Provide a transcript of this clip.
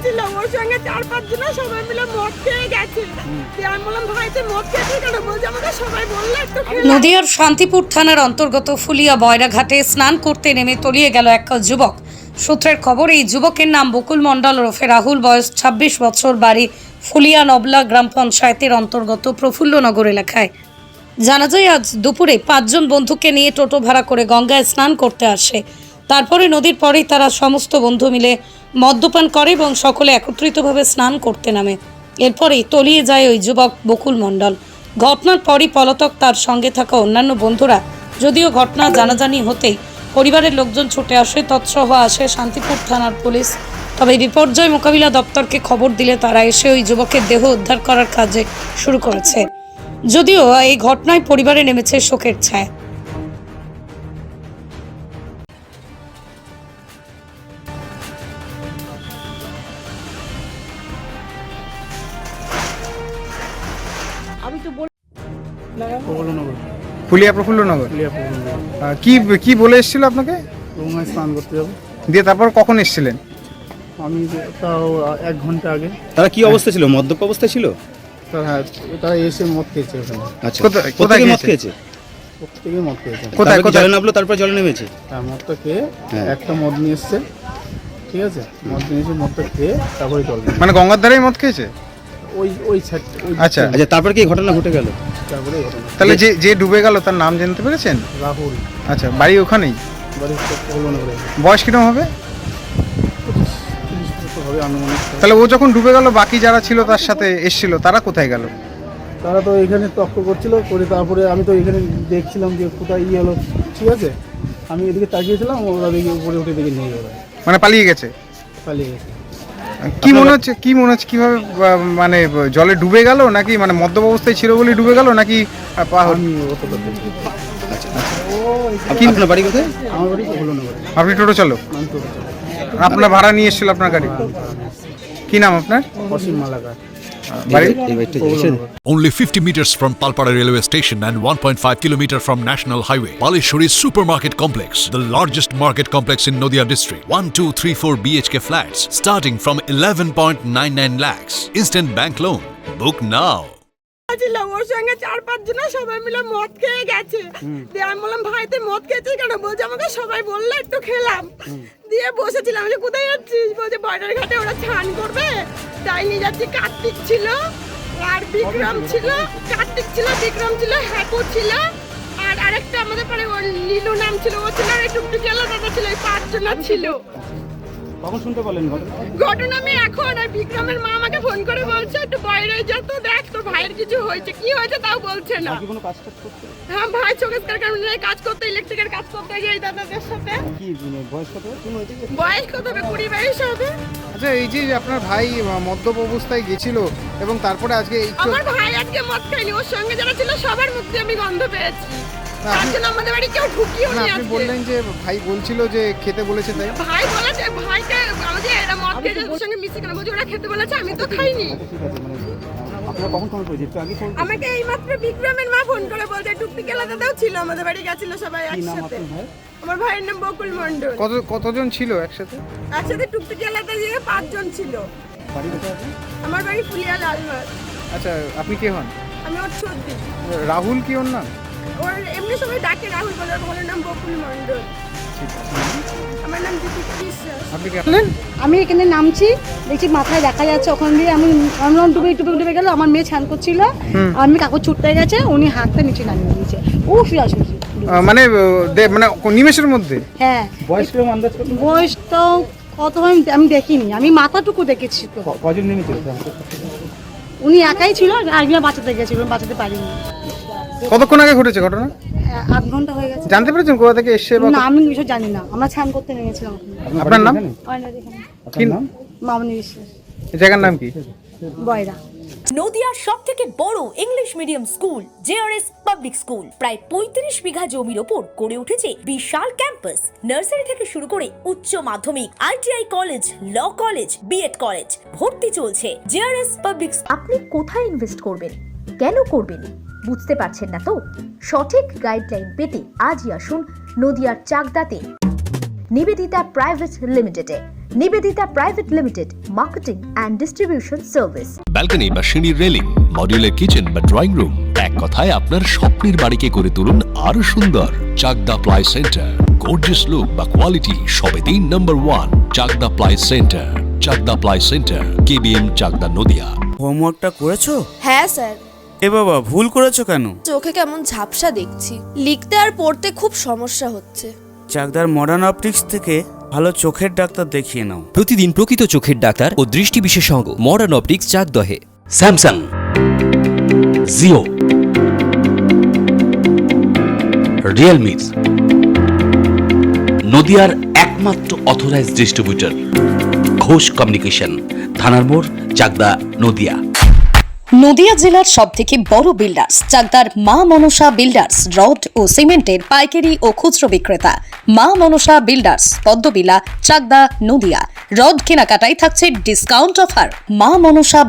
ছিল, ওর সঙ্গে 4-5 জন সবাই মিলে মদ খেয়ে গেছে। আমি বললাম ভাই তুই মদ খেয়েছিস কেন? বলছে আমাকে সবাই বললো একটু খেলাম। নদিয়ার শান্তিপুর থানার অন্তর্গত ফুলিয়া বয়রাঘাটে স্নান করতে নেমে তলিয়ে গেল এক যুবক। সূত্রের খবর, এই যুবকের নাম বকুল মণ্ডল ওরফে রাহুল, বয়স 26 বছর, বাড়ি ফুলিয়া নবলা গ্রাম পঞ্চায়েতের অন্তর্গত প্রফুল্লনগর এলাকায়। জানা যায় আজ দুপুরে 5 জন বন্ধুকে নিয়ে টোটো ভাড়া করে গঙ্গায় স্নান করতে আসে। তারপরে নদীর পরেই তারা সমস্ত বন্ধু মিলে মদ্যপান করে এবং সকলে একত্রিতভাবে স্নান করতে নামে। এরপরেই তলিয়ে যায় ওই যুবক বকুল মণ্ডল। ঘটনার পরই পলাতক তার সঙ্গে থাকা অন্যান্য বন্ধুরা। যদিও ঘটনা জানাজানি হতেই পরিবারের লোকজন ছুটে আসে, তৎসহ আসে শান্তিপুর থানার পুলিশ। তবে বিপর্যয় মোকাবিলা দপ্তরকে খবর দিলে তারা এসে ওই যুবকের দেহ উদ্ধার করার কাজে শুরু করেছে। যদিও এই ঘটনায় পরিবারে নেমেছে শোকের ছায়া। ফুলিয়া প্রফুল্লনগর। কি বলে এসেছিল আপনাকে? গঙ্গায় স্নান করতে যাবো। দিয়ে তারপর কখন এসেছিলেন? আমি তাও 1 ঘন্টা আগে। তারা কি অবস্থা ছিল? মদ্যপ অবস্থায় ছিল? হ্যাঁ, তারা এসে মদ খেয়েছে ওখানে। আচ্ছা, কোথায় মদ খেয়েছে? প্রত্যেকে মদ খেয়েছে। কোথায় জলে নামলো, তারপর জলে নেমেছে? হ্যাঁ, মদটা খেয়ে হ্যাঁ। একটা মদ নিয়ে এসছে, ঠিক আছে? মদ নিয়ে এসে মদটা খেয়ে তারপরে জল নেবে। মানে গঙ্গার ধারেই মদ খেয়েছে? ওই সাইড। আচ্ছা। আচ্ছা, তারপর কি ঘটনা ঘটে গেল? তারপরে এই ঘটনা। তাহলে যে ডুবে গেল তার নাম জানতে পেরেছেন? রাহুল, আচ্ছা, বাড়ি ওখানেই? বাড়ি প্রফুল্লনগরে। বয়স কিরকম হবে? 30 বছর হবে আনুমানিক। তাহলে ও যখন ডুবে গেল বাকি যারা ছিল তার সাথে এসেছিল তারা কোথায় গেল? তারা তো এখানে তক্ক করছিল, করে তারপরে আমি তো এখানে দেখছিলাম যে কোথায় হলো, ঠিক আছে? আমি এদিকে তাকিয়েছিলাম, ওরা দেখি উপরে উঠে দেখে নিয়ে গেল, মানে পালিয়ে গেছে? পালিয়ে গেছে। কি মনে হচ্ছে কিভাবে মানে জলে ডুবে গেল, নাকি মানে মদ্যপ অবস্থায় ছিল বলে ডুবে গেল, নাকি আমি অতটা দেখি। আপনার বাড়ি কোথায়? আমার বাড়ি প্রফুল্লনগরে। আপনি টোটো চালক? আমি তো আপনার ভাড়া নিয়ে এসেছিল আপনার গাড়ি? কি নাম আপনার? অসীম মালাকার। বাড়ি? Only 50 meters from Palpara railway station and 1.5 kilometer from National Highway. Palishuri Supermarket Complex, the largest market complex in Nadia district. 1, 2, 3, 4 BHK flats starting from 11.99 lakhs. Instant bank loan. Book now. ছিল, ওর সঙ্গে 4-5 জন সবাই মিলে মদ খেয়ে গেছে। দিয়ে আমি বললাম ভাই তুই মদ খেয়েছিস কেন? বলছে আমাকে সবাই বললো একটু খেলাম। দিয়ে বসেছিলাম, আমি কোথায় যাচ্ছিস? বলছে বর্ডার ঘাটে ওরা স্নান করবে, তাই নিয়ে যাচ্ছি। কার্তিক ছিল আর বিক্রম ছিল, কার্তিক ছিল, বিক্রম ছিল, হ্যাকু ছিল, আর আরেকটা আমাদের পরে ওর নীলু নাম ছিল, ও ছিল, আর টুকটুকি আলাদা ছিল। এই 5 জন ছিল। কখন শুনতে পারলেন ঘটনা আমি এখন, আর বিক্রমের মা আমাকে ফোন করে বলছে একটু বাইরে যা তো দেখ তোর ভাইয়ের কিছু হয়েছে। কি হয়েছে তাও বলছে না। কোনো কাজ করতে? হ্যাঁ, ভাই চোখের কারণে কাজ করতে, ইলেকট্রিকের কাজ করতে গিয়ে এই দাদাদের সাথে। কি বয়স কত? বয়স কত হবে? 20-22 হবে। আচ্ছা, এই যে আপনার ভাই মদ্যপ অবস্থায় গেছিল এবং তারপরে আজকে আমার ভাই আজকে মদ খায়নি, ওর সঙ্গে যারা ছিল সবার মুখ দিয়ে আমি গন্ধ পেয়েছি। তার জন্য আমাদের বাড়ি কেউ ঢুকিও নি। আপনি বললেন যে ভাই বলছিল যে খেতে বলেছে, তাই? ভাই বলেছে, ভাইকে আমাদের এরা মদ খেয়ে ওর সঙ্গে মিশে কেন? বলছে ওরা খেতে বলেছে, আমি তো খাইনি। আপনারা কখন খবর পেয়েছেন? একটু আগে খবর? আমাকে এইমাত্র বিক্রমের মা ফোন করে বলছে টুকটুকি দাদাও ছিল আমাদের বাড়ি, গেছিল সবাই একসাথে। আমার ভাইয়ের নাম বকুল মণ্ডল। কতজন ছিল একসাথে? একসাথে টুকটুকি আলাদা দিয়ে 5 জন ছিল। বাড়ি কোথায় আপনার? আমার বাড়ি ফুলিয়া লালবাগ। আচ্ছা, আপনি কে হন? আমি ওর সর্দি। রাহুল কি ওর নাম? ওর এমনি সবাই ডাকে রাহুল বলে, ওর নাম বকুল মণ্ডল। আমার নাম দীপিকা বিশ্বাস। আপনি কে? আমি এখানে নামছি, দেখছি মাথায় দেখা যাচ্ছে ওখান দিয়ে আমি ডুবে গেল। আমার মেয়ে স্নান করছিল, আমি কাকুর ছুটতে গেছে, উনি হাতটা নিচে নামিয়ে দিয়েছে। ও শুয়াশুয়েছি মানে মানে নিমেষের মধ্যে? হ্যাঁ। বয়স কিরকম আন্দাজ করতে? বয়স তো কত হয় আমি দেখিনি, আমি মাথাটুকু দেখেছি। তো কজন নেমেছিল? উনি একাই ছিল, আরেকজন বাঁচাতে গেছিল, বাঁচাতে পারিনি। কতক্ষণ আগে ঘটেছে ঘটনা? 8 ঘন্টা হয়ে গেছে। জানতে পেরেছেন কোথা থেকে এসছে? না, আমি কিছু জানি না, আমরা স্নান করতে নেমেছিলাম। আপনার নাম? আপনার নাম? মামনি বিশ্বাস। এই জায়গার নাম কি? বয়রা। নদিয়ার সব থেকে বড় English medium school JRS public school প্রায় 35 বিঘা জমির ওপর গড়ে উঠেছে বিশাল ক্যাম্পাস। নার্সারি থেকে শুরু করে উচ্চ মাধ্যমিক, ITI college, law college, BEd college, ভর্তি চলছে জেআরএস পাবলিক। আপনি কোথায় ইনভেস্ট করবেন, কেন করবেন, বুঝতে পারছেন না তো? সঠিক গাইডলাইন পেতে আজই আসুন নদিয়ার চাকদাতে নিবেদিতা প্রাইভেট লিমিটেডে। Nivedita private limited, marketing and distribution service. Balcony বা সিঁড়ির রেলিং, মডিউলার কিচেন বা ড্রয়িং রুম, এক কথায় আপনার স্বপ্নের বাড়িকে করে তুলুন আরো সুন্দর। Chakdaha ply centre, gorgeous look বা কোয়ালিটি সবেতেই number 1। Chakdaha ply centre, Chakdaha ply centre, KBM, Chakdaha, Nadia. হোমওয়ার্কটা করেছো? হ্যাঁ স্যার। এ বাবা, ভুল করেছো কেন? চোখে কেমন ঝাপসা দেখছি, লিখতে আর পড়তে খুব সমস্যা হচ্ছে। চাকদার মডার্ন অপটিক্স থেকে ভালো চোখের ডাক্তার দেখিয়ে নাও। প্রতিদিন প্রকৃত চোখের ডাক্তার ও দৃষ্টি বিশেষজ্ঞ মডার্ন অপটিক্স, চাকদহে। স্যামসাং, জিও, রিয়েলমি, নদিয়ার একমাত্র অথরাইজড ডিস্ট্রিবিউটর ঘোষ কমিউনিকেশন, থানার মোড়, চাকদা, নদিয়া। নদিয়া জেলার সবথেকে বড় বিল্ডার্স চাকদার মা মনসা বিল্ডার্স, রড ও সিমেন্টের পাইকারি ও খুচরো বিক্রেতা। মা মনসা বিল্ডার্স, পদ্মবিলা, চাকদা, নদিয়া। রড কেনাকাটায় থাকছে ডিসকাউন্ট অফার। মা মনসা